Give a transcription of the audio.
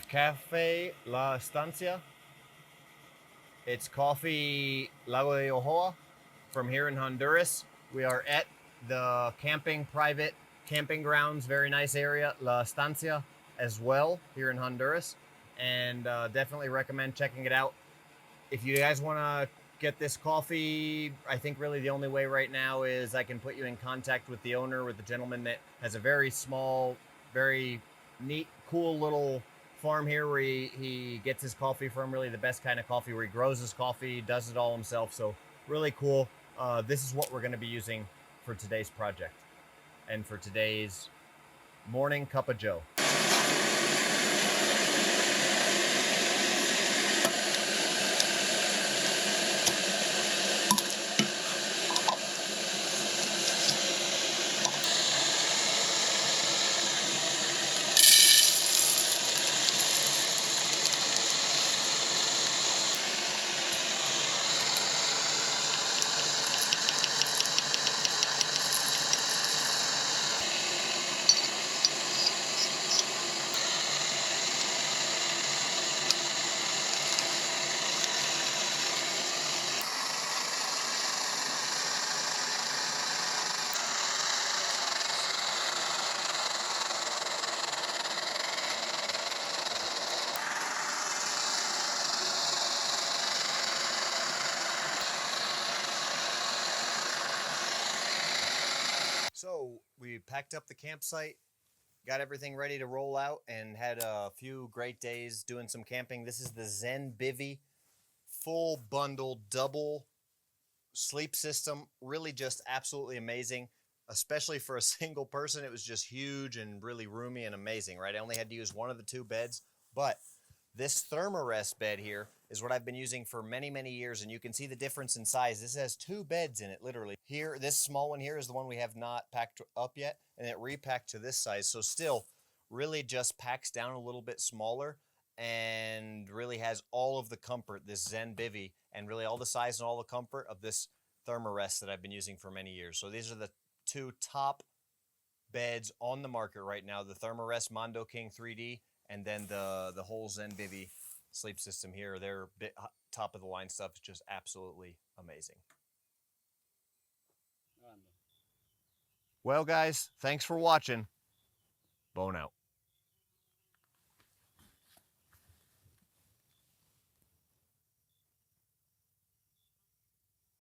Cafe La Estancia. It's Coffee Lago de Ojoa from here in Honduras. We are at the private camping grounds, very nice area, La Estancia as well here in Honduras. And definitely recommend checking it out. If you guys want to get this coffee, I think really the only way right now is I can put you in contact with the owner, with the gentleman that has a very small, very neat, cool little farm here where he gets his coffee from, really the best kind of coffee, where he grows his coffee, does it all himself. So really cool. This is what we're going to be using for today's project and for today's morning cup of joe. So we packed up the campsite, got everything ready to roll out, and had a few great days doing some camping. This is the Zen Bivy full bundle double sleep system. Really just absolutely amazing, especially for a single person. It was just huge and really roomy and amazing, right? I only had to use one of the two beds, but this Thermarest bed here is what I've been using for many, many years, and you can see the difference in size. This has two beds in it, literally. Here, this small one here is the one we have not packed up yet, and it repacked to this size. So still, really just packs down a little bit smaller and really has all of the comfort, this Zen Bivy, and really all the size and all the comfort of this Thermarest that I've been using for many years. So these are the two top beds on the market right now, the Thermarest Mondo King 3D, and then the whole Zen Bivy sleep system here. Their top of the line stuff is just absolutely amazing. Well, guys, thanks for watching. Bone out.